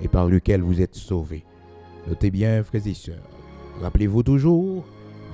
et par lequel vous êtes sauvés. Notez bien, frères et sœurs, rappelez-vous toujours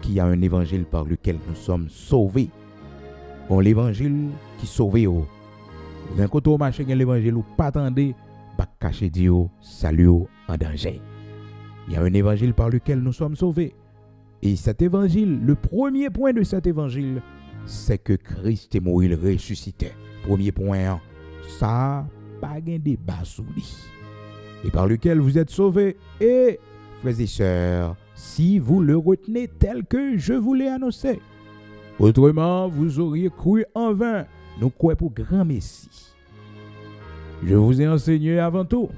qu'il y a un évangile par lequel nous sommes sauvés. On l'évangile qui sauve. D'un côté au marché, l'évangile où pas attendez, pas cacher Dieu, salut en danger. Il y a un évangile par lequel nous sommes sauvés. Et cet évangile, le premier point de cet évangile, c'est que Christ est mort, il ressuscitait. Premier point, ça, pas de débat sur lui. Et par lequel vous êtes sauvés. Et, frères et sœurs, si vous le retenez tel que je vous l'ai annoncé, autrement, vous auriez cru en vain. Nous croyons pour grand Messie. Je vous ai enseigné avant tout,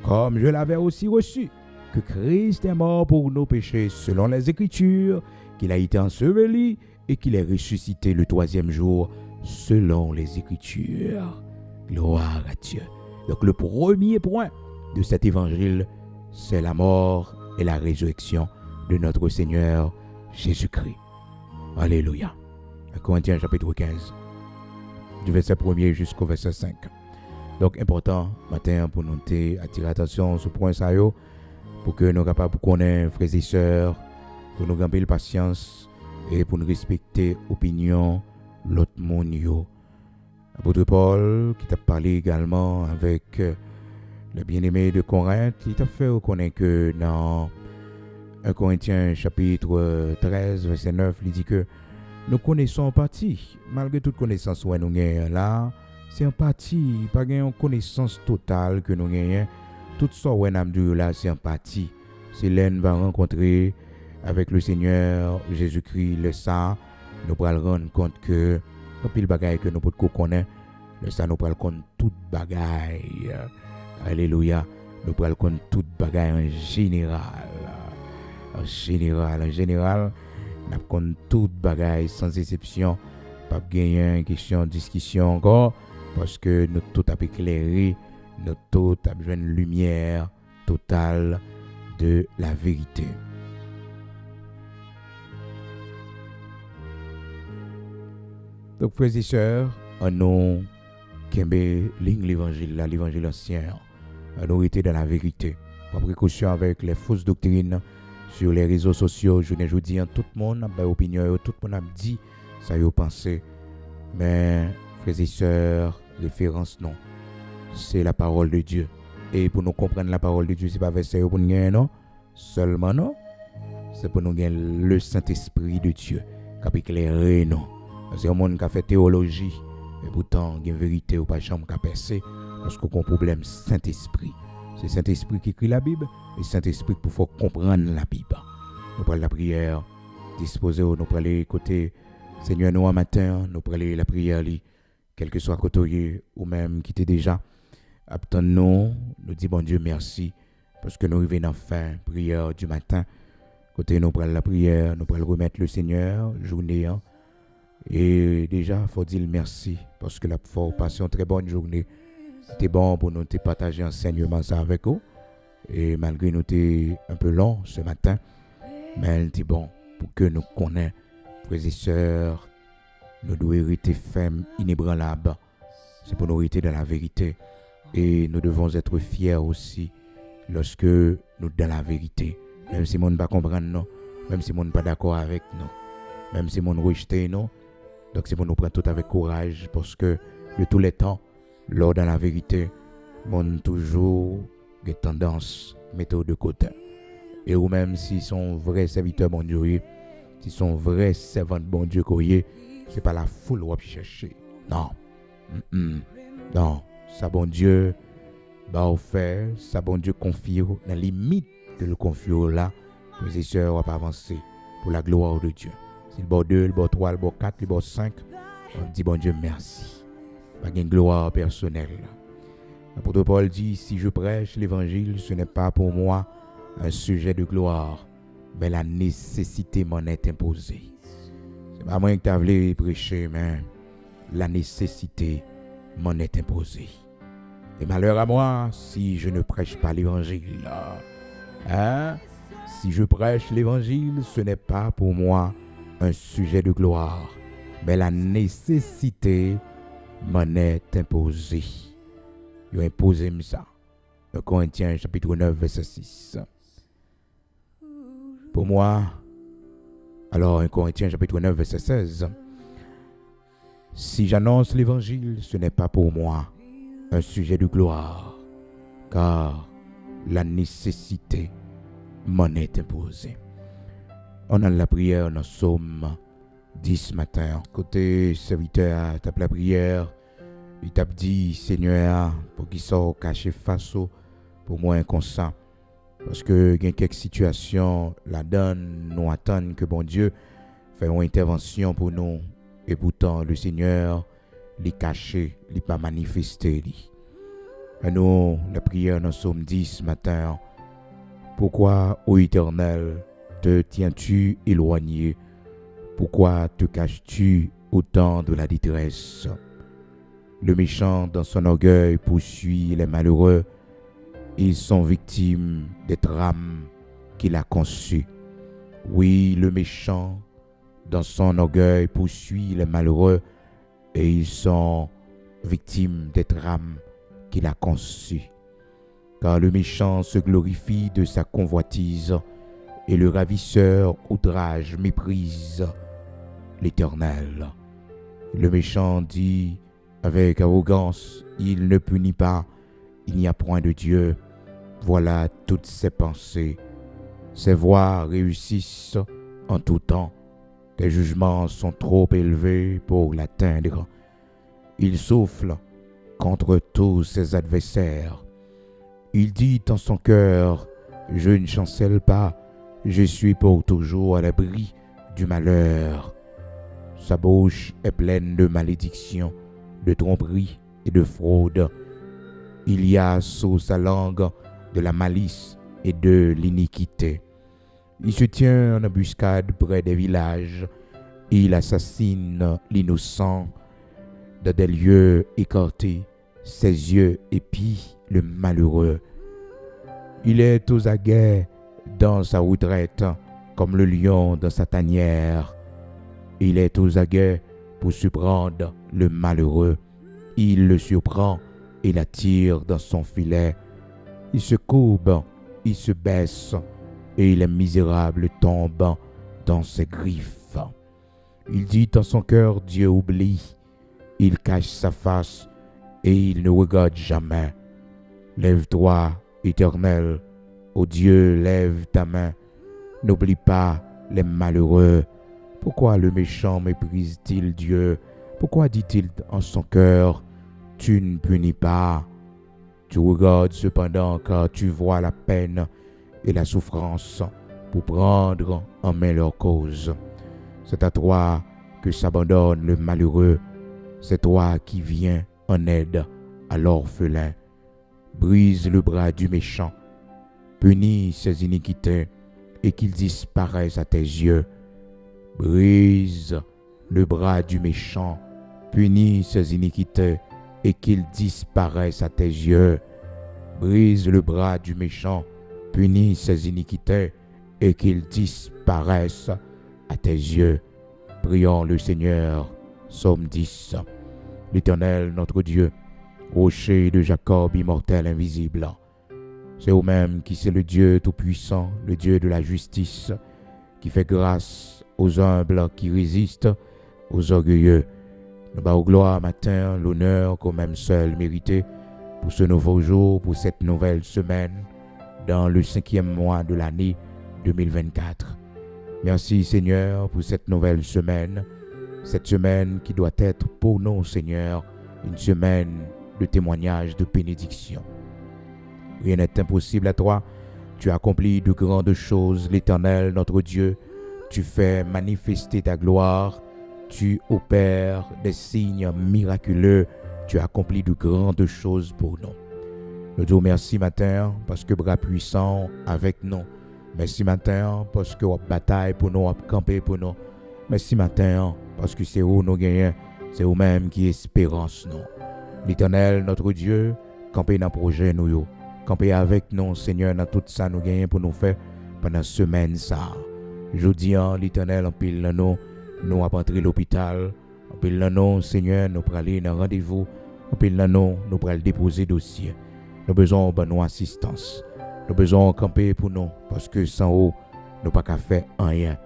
comme je l'avais aussi reçu, que Christ est mort pour nos péchés selon les Écritures, qu'il a été enseveli et qu'il est ressuscité le troisième jour selon les Écritures. Gloire à Dieu. Donc le premier point de cet évangile, c'est la mort et la résurrection de notre Seigneur Jésus-Christ. Alléluia. Corinthiens chapitre 15, du verset 1er jusqu'au verset 5. Donc important, matin, pour nous attirer l'attention sur ce point ça, pour que nous soyons capables de connaître, frères et sœurs, pour nous gagner la patience et pour nous respecter l'opinion de l'autre monde. L'apôtre Paul, qui t'a parlé également avec le bien-aimé de Corinthe, il t'a fait reconnaître que dans 1 Corinthiens chapitre 13, verset 9, il dit que nous connaissons en partie, malgré toute connaissance que nous avons là, c'est en partie, pas une connaissance totale que nous avons. Tout ça que nous avons là, c'est en partie. C'est là nous va rencontrer avec le Seigneur Jésus-Christ, le ça, nous allons rendre compte que quand il bagaille que nous pouvons connaître, le ça nous allons connaître toute bagaille. Alléluia. Nous allons connaître toute bagaille en général. En général, nous allons toute bagaille sans exception. Pas gagner une question, discussion encore, parce que nous tout a éclairé, nous tout a besoin de lumière totale de la vérité. Donc, frères et sœurs, en nous, l'évangile ancien, en nous été dans la vérité. Pas précaution avec les fausses doctrines sur les réseaux sociaux. Je ne dis tout le monde a une opinion, tout le monde a dit ça y a pensé. Mais, frères et sœurs, référence non. C'est la parole de Dieu. Et pour nous comprendre la parole de Dieu, ce n'est pas verset pour nous gagner, non. Seulement, non. C'est pour nous gagner le Saint-Esprit de Dieu qui a éclairé, non. C'est un monde qui a fait théologie. Et pourtant, il y a une vérité ou pas chambre qui a percé. Parce qu'on a un problème Saint-Esprit. C'est Saint-Esprit qui écrit la Bible. Et Saint-Esprit pour faire comprendre la Bible. Nous prenons la prière. Disposez, nous prenons l'écouter. Seigneur, nous en matin, nous prenons la prière. Quel que soit côté ou même qui était déjà. Attendons, nous disons bon Dieu merci. Parce que nous arrivons en fin prière du matin. Côté nous prenons la prière. Nous prenons remettre le Seigneur. Journée. Et déjà, il faut dire merci. Parce que la faut passer une très bonne journée. C'était bon pour nous partager enseignement ça avec vous. Et malgré nous c'était un peu long ce matin, mais c'était bon pour que nous connaissions, frères et sœurs, nous devons rester fermes, inébranlables. C'est pour nous rester dans la vérité. Et nous devons être fiers aussi lorsque nous dans la vérité. Même si nous ne pas comprendre nous, même si nous ne pas d'accord avec nous, même si nous ne rejetons nous. Donc c'est pour nous prendre tout avec courage parce que de tous les temps, lors dans la vérité, on toujours des tendances mettre de côté. Et ou même s'ils sont vrais serviteurs bon Dieu, s'ils sont vrais servants de bon Dieu, c'est pas la foule qu'on chercher. Non. Non. Ça bon Dieu va faire, ça bon Dieu confie dans la limite de le confier là, frères et sœurs, on va pas avancer pour la gloire de Dieu. Si le bon 2, le bon 3, le bon 4, le bon 5, on dit bon Dieu merci. Pas une gloire personnelle. L'apôtre Paul dit, si je prêche l'évangile, ce n'est pas pour moi un sujet de gloire, mais la nécessité m'en est imposée. C'est pas moi qui t'ai voulu prêcher, mais la nécessité m'en est imposée. Et malheur à moi si je ne prêche pas l'évangile. Si je prêche l'évangile, ce n'est pas pour moi un sujet de gloire, mais la nécessité m'en est imposée. Il a imposé ça. 1 Corinthiens chapitre 9, verset 6. Pour moi, alors 1 Corinthiens chapitre 9, verset 16. Si j'annonce l'évangile, ce n'est pas pour moi un sujet de gloire, car la nécessité m'en est imposée. On a la prière dans Psaume 10 matin. Côté serviteur, tape la prière, il t'a dit, Seigneur, pour qu'il soit caché face au, pour moi inconscient. Parce que il y a quelques situations, la donne, nous attendent que bon Dieu fait une intervention pour nous. Et pourtant, le Seigneur les caché, les pas manifesté. Et nous, la prière dans Psaume 10 matin. Pourquoi, ô Éternel, te tiens-tu éloigné? Pourquoi te caches-tu au temps de la détresse? Le méchant, dans son orgueil, poursuit les malheureux. Ils sont victimes des trames qu'il a conçues. Oui, le méchant, dans son orgueil, poursuit les malheureux et ils sont victimes des trames qu'il a conçues. Car le méchant se glorifie de sa convoitise et le ravisseur outrage, méprise l'Éternel. Le méchant dit avec arrogance, il ne punit pas, il n'y a point de Dieu. Voilà toutes ses pensées. Ses voies réussissent en tout temps. Tes jugements sont trop élevés pour l'atteindre. Il souffle contre tous ses adversaires. Il dit en son cœur, je ne chancelle pas, je suis pour toujours à l'abri du malheur. Sa bouche est pleine de malédictions, de tromperies et de fraude. Il y a sous sa langue de la malice et de l'iniquité. Il se tient en embuscade près des villages. Il assassine l'innocent dans des lieux écartés. Ses yeux épient le malheureux. Il est aux aguets dans sa retraite, comme le lion dans sa tanière. Il est aux aguets pour surprendre le malheureux. Il le surprend et l'attire dans son filet. Il se courbe, il se baisse, et les misérables tombent dans ses griffes. Il dit en son cœur, Dieu oublie. Il cache sa face et il ne regarde jamais. Lève-toi, Éternel, ô Dieu, lève ta main. N'oublie pas les malheureux. Pourquoi le méchant méprise-t-il Dieu? Pourquoi dit-il en son cœur, tu ne punis pas? Tu regardes cependant car tu vois la peine et la souffrance pour prendre en main leur cause. C'est à toi que s'abandonne le malheureux. C'est toi qui viens en aide à l'orphelin. Brise le bras du méchant. Punis ses iniquités et qu'il disparaisse à tes yeux. Brise le bras du méchant. Punis ses iniquités et qu'il disparaisse à tes yeux. Brise le bras du méchant. Punis ses iniquités et qu'il disparaisse à tes yeux. Prions le Seigneur. Psaume 10. L'Éternel, notre Dieu, rocher de Jacob, immortel, invisible. C'est vous-même qui c'est le Dieu tout-puissant, le Dieu de la justice, qui fait grâce aux humbles, qui résiste aux orgueilleux. Nous bats gloire matin, l'honneur qu'on même seul mérité pour ce nouveau jour, pour cette nouvelle semaine, dans le 5e mois de l'année 2024. Merci Seigneur pour cette nouvelle semaine, cette semaine qui doit être pour nous Seigneur, une semaine de témoignage, de bénédiction. Rien n'est impossible à toi, tu accomplis de grandes choses, l'Éternel notre Dieu, tu fais manifester ta gloire, tu opères des signes miraculeux, tu accomplis de grandes choses pour nous. Nous te remercions matin parce que bras puissant avec nous. Merci matin parce que vous bataille pour nous, vous campez pour nous. Merci matin parce que c'est où nous gagnons, c'est vous-même qui espérance nous. L'Éternel, notre Dieu, campez dans le projet nous, campez avec nous, Seigneur, dans tout ça nous gagnons pour nous faire pendant semaine ça. Je dis l'Éternel, en pile nous avons entré l'hôpital, en pile nous, Seigneur, nous prenons aller dans rendez-vous, en pile nous prenons déposer dossier. Nous besoin de nos assistance. Nous besoin de camper pour nous, parce que sans eux, nous pas qu'à faire rien.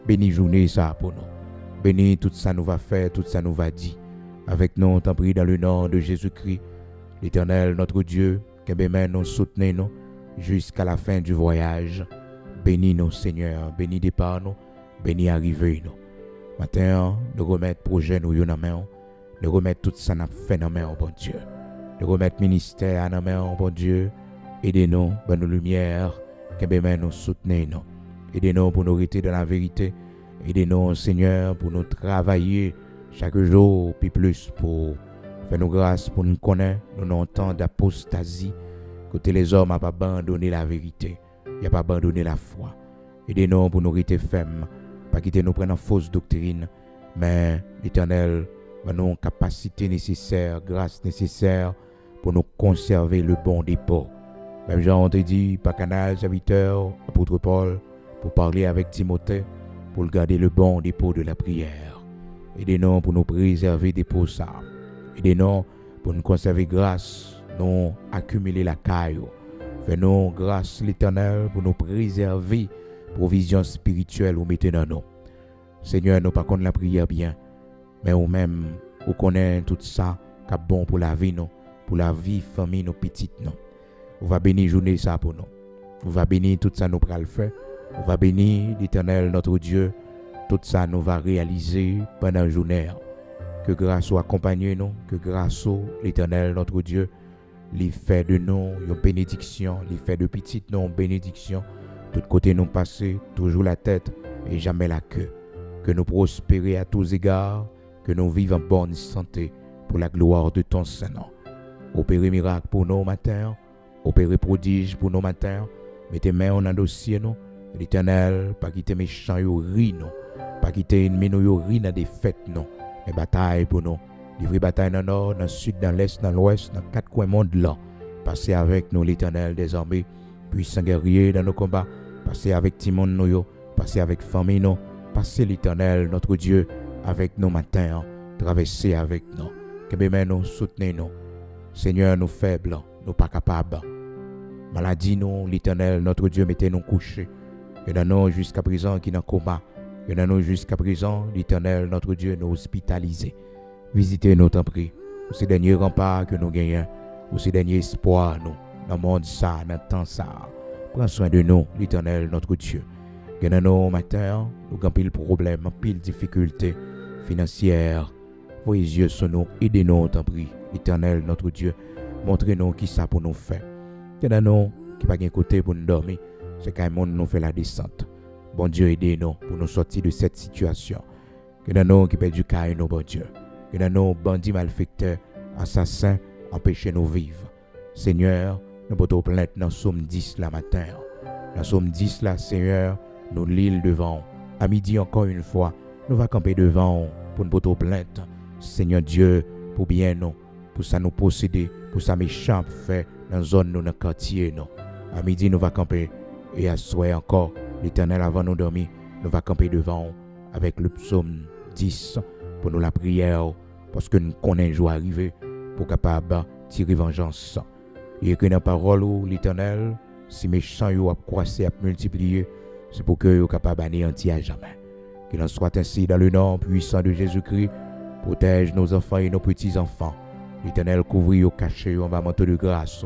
Béni journée ça pour nous. Béni tout ça nous va faire, tout ça nous va dire. Avec nous, t'en prie dans le nom de Jésus-Christ, l'Éternel, notre Dieu, que nous soutenez nous jusqu'à la fin du voyage. Bénis nous, Seigneur, bénis départ nous, bénis arriver nous. Maintenant, nous remettons projet nous dans main, nous remettons tout ça nous fait dans main, bon Dieu. Nous remettons ministère dans main, bon Dieu. Aidez-nous, bonne nos lumières, que nous soutenez nous. Aidez-nous pour nous rester dans la vérité. Aidez-nous, Seigneur, pour nous travailler chaque jour, puis plus pour faire nos grâces, pour nous connaître, nous n'avons temps d'apostasie, côté les hommes n'ont pas abandonné la vérité, ils n'ont pas abandonné la foi. Aidez-nous pour nous rester fermes, pas quitter nous prendre fausse doctrine, mais l'Éternel va nous capacité nécessaire, grâce nécessaire pour nous conserver le bon dépôt. Même Jean te dit, par canal, serviteur, apôtre Paul, pour parler avec Timothée, pour garder le bon dépôt de la prière. Aidez-nous pour nous préserver des dépôts ça. Aidez-nous pour nous conserver grâce, nous accumuler la caille. Fais-nous grâce l'Éternel pour nous préserver provision spirituelle ou mettez dans nous. Seigneur, nous pas contre la prière bien, mais ou même, ou connaît tout ça, qui est bon pour la vie, nous, pour la vie, famille, nos petites, nous. On va bénir journée ça pour nous. On va bénir tout ça nous pral le faire. On va bénir l'Éternel, notre Dieu. Tout ça nous va réaliser pendant la journée. Que grâce soit accompagné nous, que grâce soit l'Éternel, notre Dieu, les fait de nous une bénédiction, les fait de petites nous une bénédiction. Tout côté nous passer, toujours la tête et jamais la queue. Que nous prospérer à tous égards, que nous vivons en bonne santé pour la gloire de ton Saint-Nom. Opérer miracle pour nos matins, opérer prodige pour nos matins. Mettez main en un dossier nous, l'Éternel, pas quitter méchant yo ri nous, pas quitter ennemi nous yo ri dans des fêtes non, mais bataille pour nous. Livrer bataille dans le nord, dans le sud, dans l'est, dans l'ouest, dans quatre coins monde là. Passez avec nous l'Éternel des armées, puissant guerrier dans nos combats. Passez avec Timon nous yo, passez avec famille nous, passez l'Éternel notre Dieu avec nos matins, traversez avec nous. Que bien nous soutenez nous. Seigneur, nous faibles, nous pas capables. Maladie nous, l'Éternel notre Dieu mettez nous couchés. Que dans nous jusqu'à présent qui dans coma. Que dans nous jusqu'à présent, l'Éternel notre Dieu nous hospitalisé. Visitez nous tant pris. Ou ces derniers remparts que nous gagnons, ou ces derniers espoirs nous, dans le monde ça, dans le temps ça. Prends soin de nous, l'Éternel notre Dieu. Que dans nos matins, nous avons pile problème, pile difficulté financière. Vos yeux sur nous, aidez-nous tant pris, l'Éternel notre Dieu. Montrez-nous qui ça pour nous faire. Que dans nous, qui pas de côté pour nous dormir, c'est quand même nous fait la descente. Bon Dieu, aidez-nous pour nous sortir de cette situation. Que dans nous qui perdent du caille, nous, bon Dieu. Que dans nos bandits malfaiteurs, assassins, empêchez nous vivre. Seigneur, nous portons plainte dans Somme 10 la matin. Dans Somme 10 là, Seigneur, nous l'île devant. À midi encore une fois, nous va camper devant pour nous porter plainte. Seigneur Dieu, pour bien nous, pour ça nous posséder, pour ça méchant fait dans la zone, dans le quartier. Nous. À midi, nous va camper. Et à soir encore, l'Éternel avant nous dormir, nous va camper devant avec le psaume 10 pour nous la prière. Parce que nous connaissons un jour arrivé pour capable tirer vengeance. Il écrit dans la parole où l'Éternel, si méchant yo a croissé, a multiplié, c'est pour que yo capable anéantir à jamais. Qu'il en soit ainsi dans le nom puissant de Jésus-Christ. Protège nos enfants et nos petits-enfants. L'Éternel couvre yo, cache yo, en bas manteau de grâce.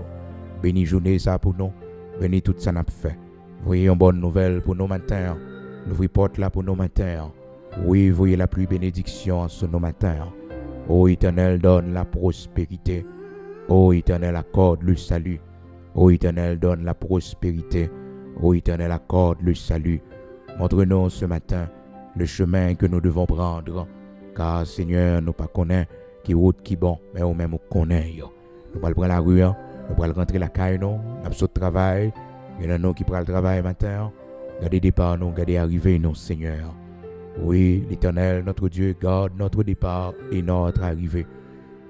Bénis journée ça pour nous. Bénis tout ça n'a fait. Voyez une bonne nouvelle pour nos matins. L'ouvrir porte là pour nos matins. Oui, voyez la pluie bénédiction sur nos matins. Ô Éternel, donne la prospérité. Ô Éternel, accorde le salut. Ô Éternel, donne la prospérité. Ô Éternel, accorde le salut. Montre-nous ce matin le chemin que nous devons prendre. Car Seigneur, nous ne connaissons pas qui route qui bon, mais nous même nous connaissons. Nous allons prendre la rue, nous allons rentrer la caille, nous allons sauter le travail. Il y en a qui prennent le travail matin. Gardez départ, nous, gardez arrivée, nous, Seigneur. Oui, l'Éternel, notre Dieu, garde notre départ et notre arrivée.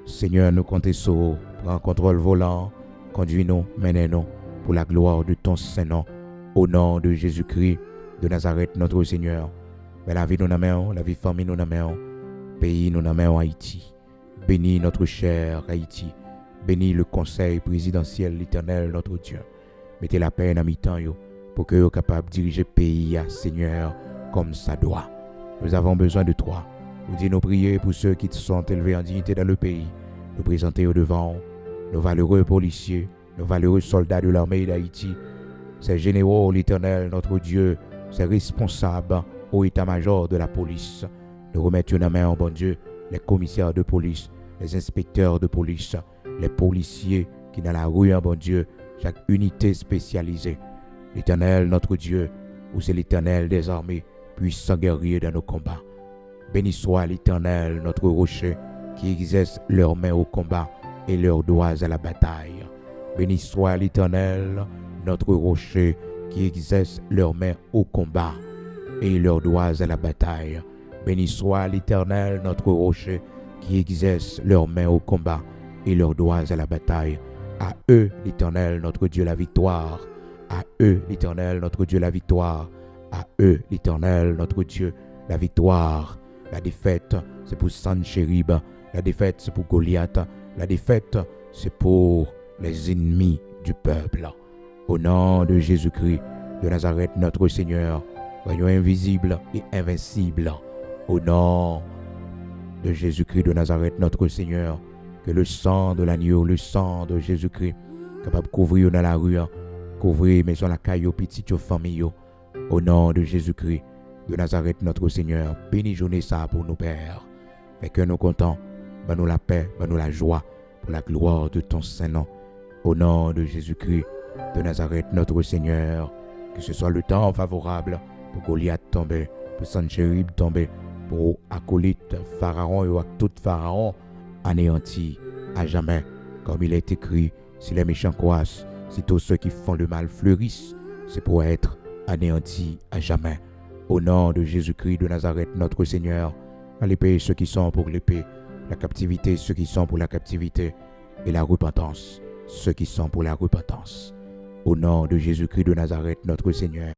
Seigneur, nous comptons sur vous. Prends contrôle volant, conduis-nous, menez-nous pour la gloire de ton Saint-Nom. Au nom de Jésus-Christ de Nazareth, notre Seigneur. Mais la vie nous n'amène, la vie famille nous n'amène, pays nous n'amène Haïti. Bénis notre cher Haïti. Bénis le conseil présidentiel, l'Éternel, notre Dieu. Mettez la paix dans mi-temps pour que vous soyez capable de diriger le pays, Seigneur, comme ça doit. Nous avons besoin de toi. Nous disons nos prières pour ceux qui sont élevés en dignité dans le pays. Nous présenter au devant nos valeureux policiers, nos valeureux soldats de l'armée d'Haïti, ces généraux, l'Éternel, notre Dieu, ces responsables au état-major de la police. Nous remettons en main, bon Dieu, les commissaires de police, les inspecteurs de police, les policiers qui dans la rue, bon Dieu, chaque unité spécialisée. L'Éternel, notre Dieu, où c'est l'Éternel des armées, puissant guerrier dans nos combats. Béni soit l'Éternel, notre rocher, qui exerce leurs mains au combat et leurs doigts à la bataille. Béni soit l'Éternel, notre rocher, qui exerce leurs mains au combat et leurs doigts à la bataille. Béni soit l'Éternel, notre rocher, qui exerce leurs mains au combat et leurs doigts à la bataille. À eux, l'Éternel, notre Dieu, la victoire. À eux, l'Éternel, notre Dieu, la victoire. À eux, l'Éternel, notre Dieu, la victoire. La défaite, c'est pour Sanchérib. La défaite, c'est pour Goliath. La défaite, c'est pour les ennemis du peuple. Au nom de Jésus-Christ de Nazareth, notre Seigneur, voyons invisible et invincible. Au nom de Jésus-Christ de Nazareth, notre Seigneur, que le sang de l'agneau, le sang de Jésus-Christ, capable de couvrir dans la rue, couvrir maison la caillou, petite famille. Au nom de Jésus-Christ de Nazareth, notre Seigneur, bénis journée ça pour nous, Père. Fait que nous comptons, nous la paix, nous la joie, pour la gloire de ton Saint-Nom. Au nom de Jésus-Christ de Nazareth, notre Seigneur, que ce soit le temps favorable pour Goliath tomber, pour Sanchérib tomber, pour acolyte Pharaon et tout Pharaon anéanti à jamais, comme il est écrit, si les méchants croissent, si tous ceux qui font le mal fleurissent, c'est pour être anéantis à jamais. Au nom de Jésus-Christ de Nazareth, notre Seigneur, à l'épée ceux qui sont pour l'épée, la captivité ceux qui sont pour la captivité, et la repentance ceux qui sont pour la repentance. Au nom de Jésus-Christ de Nazareth, notre Seigneur.